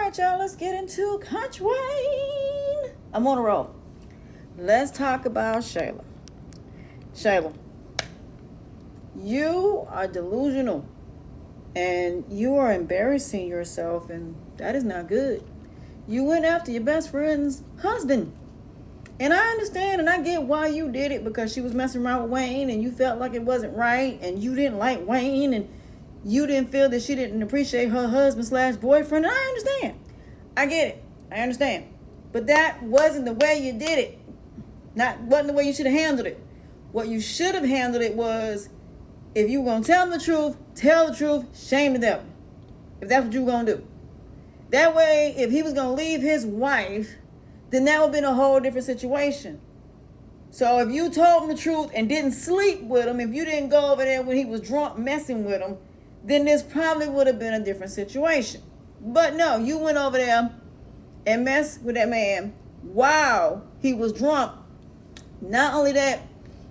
right, y'all, let's get into Kountry Wayne. I'm on a roll. Let's talk about Shayla. Shayla, you are delusional and you are embarrassing yourself, and that is not good. You went after your best friend's husband. And I understand and I get why you did it, because she was messing around with Wayne and you felt like it wasn't right and you didn't like Wayne and you didn't feel that she didn't appreciate her husband / boyfriend. And I understand. I get it. I understand. But that wasn't the way you did it. Wasn't the way you should have handled it. What you should have handled it was, if you were going to tell the truth, tell the truth, shame the devil. If that's what you were going to do. That way, if he was going to leave his wife, then that would have been a whole different situation. So if you told him the truth and didn't sleep with him, if you didn't go over there when he was drunk messing with him, then this probably would have been a different situation. But no, you went over there and messed with that man while he was drunk. Not only that,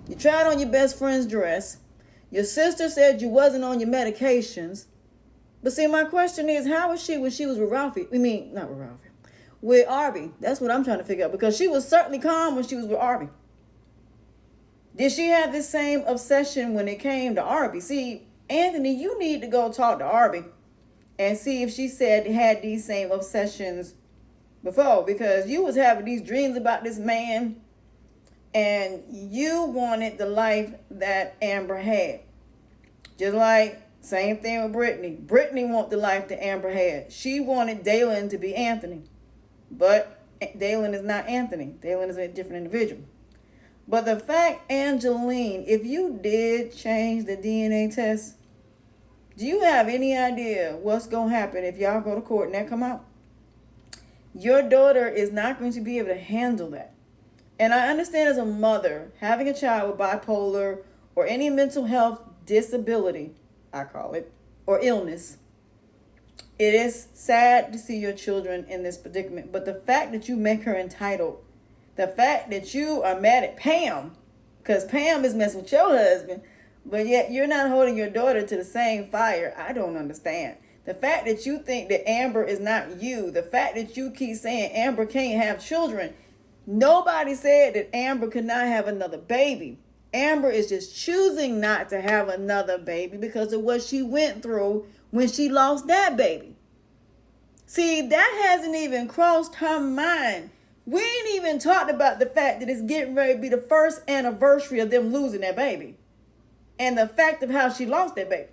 you tried on your best friend's dress. Your sister said you wasn't on your medications. But see, my question is, how was she when she was with Ralphie? Not with Ralphie. With Arby. That's what I'm trying to figure out. Because she was certainly calm when she was with Arby. Did she have this same obsession when it came to Arby? See, Anthony, you need to go talk to Arby and see if she had these same obsessions before. Because you was having these dreams about this man and you wanted the life that Amber had. Just like, same thing with Brittany. Brittany wanted the life that Amber had. She wanted Dalen to be Anthony. But Dalen is not Anthony. Dalen is a different individual. But the fact, Angeline, if you did change the DNA test, do you have any idea what's going to happen if y'all go to court and that come out? Your daughter is not going to be able to handle that. And I understand, as a mother, having a child with bipolar or any mental health disability, I call it, or illness, it is sad to see your children in this predicament. But the fact that you make her entitled, the fact that you are mad at Pam, because Pam is messing with your husband, but yet you're not holding your daughter to the same fire, I don't understand. The fact that you think that Amber is not you, the fact that you keep saying Amber can't have children, nobody said that Amber could not have another baby. Amber is just choosing not to have another baby because of what she went through when she lost that baby. See, that hasn't even crossed her mind. We ain't even talked about the fact that it's getting ready to be the first anniversary of them losing that baby. And the fact of how she lost that baby.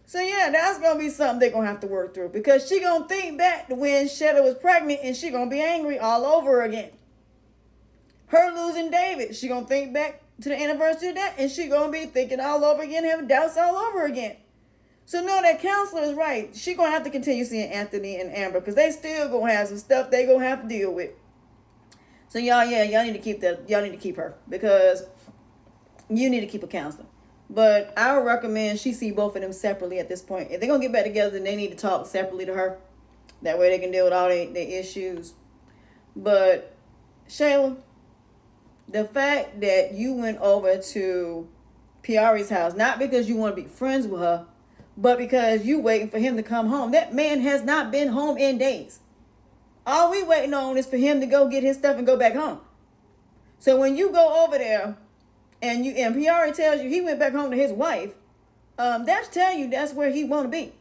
So yeah, that's going to be something they're going to have to work through. Because she going to think back to when Shayla was pregnant and she going to be angry all over again. Her losing David, she going to think back to the anniversary of that, and she going to be thinking all over again, having doubts all over again. So no, that counselor is right. She going to have to continue seeing Anthony and Amber, because they still going to have some stuff they going to have to deal with. So y'all need to keep that. Y'all need to keep her, because you need to keep a counselor. But I would recommend she see both of them separately at this point. If they're going to get back together, then they need to talk separately to her. That way they can deal with all their issues. But Shayla, the fact that you went over to Piari's house, not because you want to be friends with her, but because you waiting for him to come home. That man has not been home in days. All we waiting on is for him to go get his stuff and go back home. So when you go over there and Piari tells you he went back home to his wife, that's telling you that's where he want to be.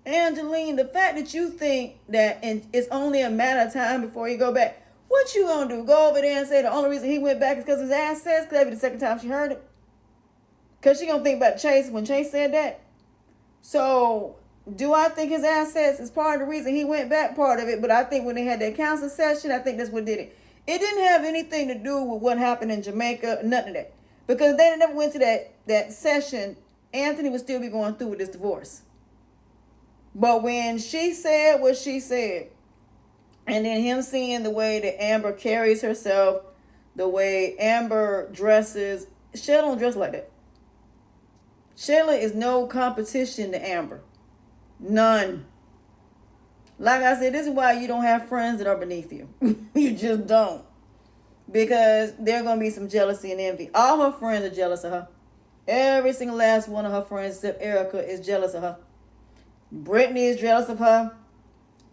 Angeline, the fact that you think that it's only a matter of time before you go back, what you gonna do? Go over there and say the only reason he went back is because his ass says? Because that'd be the second time she heard it. Because she gonna think about Chase when Chase said that. So, do I think his assets is part of the reason he went back? Part of it. But I think when they had that counseling session, I think that's what did it. It didn't have anything to do with what happened in Jamaica, none of that. Because they never went to that session, Anthony would still be going through with this divorce. But when she said what she said, and then him seeing the way that Amber carries herself, the way Amber dresses, Shayla don't dress like that. Shayla is no competition to Amber. None. Like I said, this is why you don't have friends that are beneath you. You just don't. Because there's going to be some jealousy and envy. All her friends are jealous of her. Every single last one of her friends except Erica is jealous of her. Brittany is jealous of her.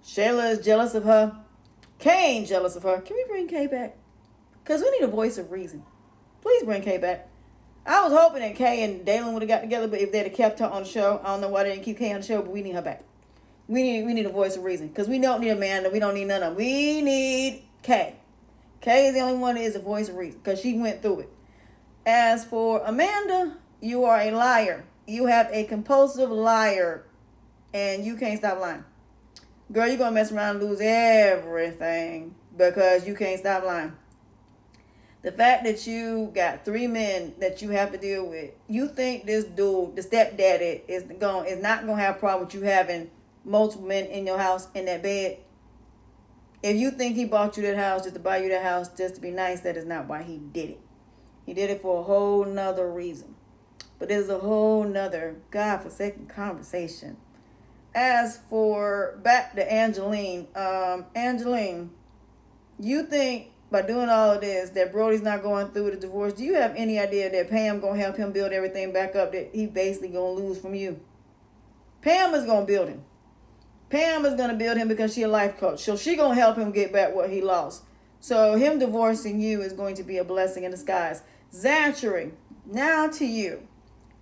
Shayla is jealous of her. Kay ain't jealous of her. Can we bring Kay back? Because we need a voice of reason. Please bring Kay back. I was hoping that Kay and Dalen would have got together, but if they'd have kept her on the show, I don't know why they didn't keep Kay on the show, but we need her back. We need a voice of reason. Because we don't need Amanda. We don't need none of them. We need Kay. Kay is the only one that is a voice of reason because she went through it. As for Amanda, you are a liar. You have a compulsive liar, and you can't stop lying. Girl, you're going to mess around and lose everything because you can't stop lying. The fact that you got 3 men that you have to deal with, you think this dude, the stepdaddy, is not going to have a problem with you having multiple men in your house in that bed. If you think he bought you that house just to buy you that house just to be nice, that is not why he did it. He did it for a whole nother reason. But there's a whole nother godforsaken conversation. As for back to Angeline, Angeline, you think by doing all of this that Brody's not going through the divorce? Do you have any idea that Pam gonna help him build everything back up that he basically gonna lose from you? Pam is gonna build him. Pam is gonna build him because she's a life coach, so she gonna help him get back what he lost. So him divorcing you is going to be a blessing in disguise. Zachary, now to you.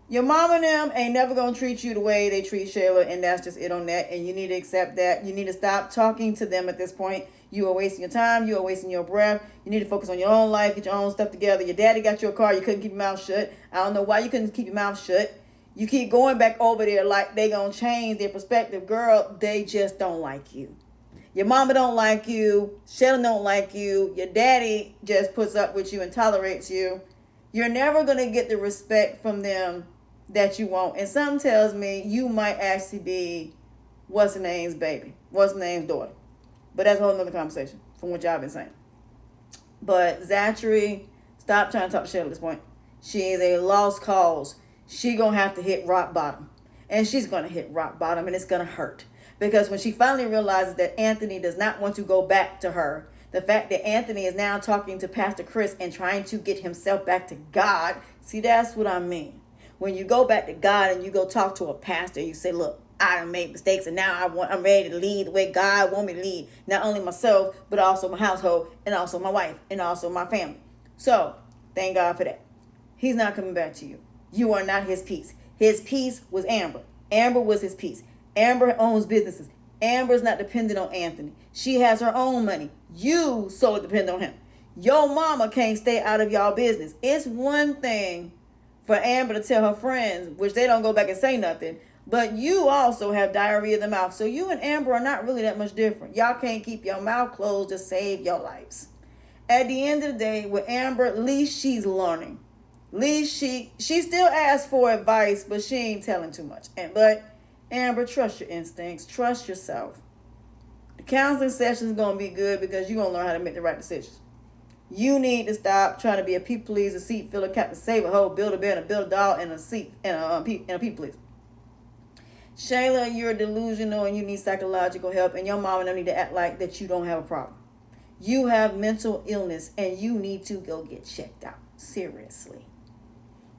Your mom and them ain't never going to treat you the way they treat Shayla, and that's just it on that, and you need to accept that. You need to stop talking to them at this point. You are wasting your time. You are wasting your breath. You need to focus on your own life, get your own stuff together. Your daddy got you a car. You couldn't keep your mouth shut. I don't know why you couldn't keep your mouth shut. You keep going back over there like they going to change their perspective. Girl, they just don't like you. Your mama don't like you. Shayla don't like you. Your daddy just puts up with you and tolerates you. You're never going to get the respect from them that you want. And something tells me you might actually be what's her name's baby, what's her name's daughter. But that's a whole nother conversation from what y'all been saying. But Zachary, stop trying to talk shit at this point. She is a lost cause. She gonna have to hit rock bottom. And she's gonna hit rock bottom, and it's gonna hurt. Because when she finally realizes that Anthony does not want to go back to her, the fact that Anthony is now talking to Pastor Chris and trying to get himself back to God, see, that's what I mean. When you go back to God and you go talk to a pastor, you say, look, I done made mistakes and now I'm ready to lead the way God wants me to lead. Not only myself, but also my household and also my wife and also my family. So, thank God for that. He's not coming back to you. You are not his peace. His peace was Amber. Amber was his peace. Amber owns businesses. Amber's not dependent on Anthony. She has her own money. You solely depend on him. Your mama can't stay out of y'all business. It's one thing for Amber to tell her friends, which they don't go back and say nothing, but you also have diarrhea of the mouth. So you and Amber are not really that much different. Y'all can't keep your mouth closed to save your lives. At the end of the day, with Amber, at least she's learning. At least she still asks for advice, but she ain't telling too much. But Amber, trust your instincts. Trust yourself. The counseling session is going to be good because you're going to learn how to make the right decisions. You need to stop trying to be a people pleaser, seat filler, captain, save a hoe, build a bed, and build a doll, and a seat, and a people pleaser. Shayla, you're delusional and you need psychological help, and your mama don't need to act like that you don't have a problem. You have mental illness and you need to go get checked out. Seriously.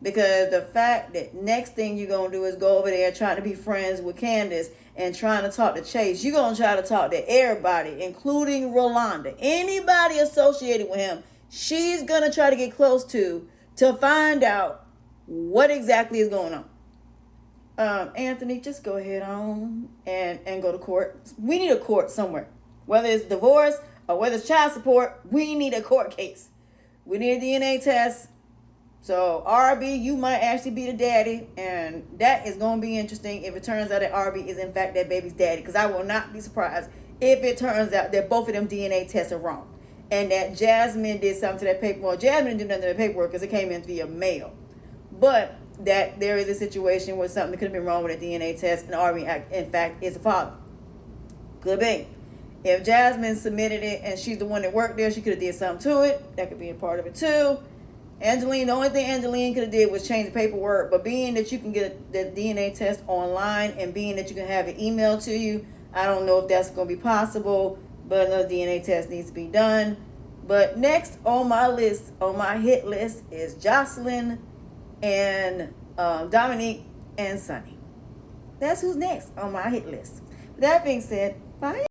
Because the fact that next thing you're going to do is go over there trying to be friends with Candace and trying to talk to Chase. You're going to try to talk to everybody, including Rolanda. Anybody associated with him, she's going to try to get close to find out what exactly is going on. Anthony, just go ahead on and go to court. We need a court somewhere. Whether it's divorce or whether it's child support, we need a court case. We need a DNA test. So RB, you might actually be the daddy, and that is going to be interesting if it turns out that RB is in fact that baby's daddy, because I will not be surprised if it turns out that both of them DNA tests are wrong and that Jasmine did something to that paperwork. Jasmine didn't do nothing to that paperwork because it came in via mail, but that there is a situation where something could have been wrong with a DNA test and RB in fact is the father. Could be. If Jasmine submitted it and she's the one that worked there, she could have did something to it. That could be a part of it too. Angeline, the only thing Angeline could have did was change the paperwork, but being that you can get the DNA test online and being that you can have it emailed to you, I don't know if that's going to be possible, but another DNA test needs to be done. But next on my list, on my hit list, is Jocelyn and Dominique and Sunny. That's who's next on my hit list. With that being said, bye.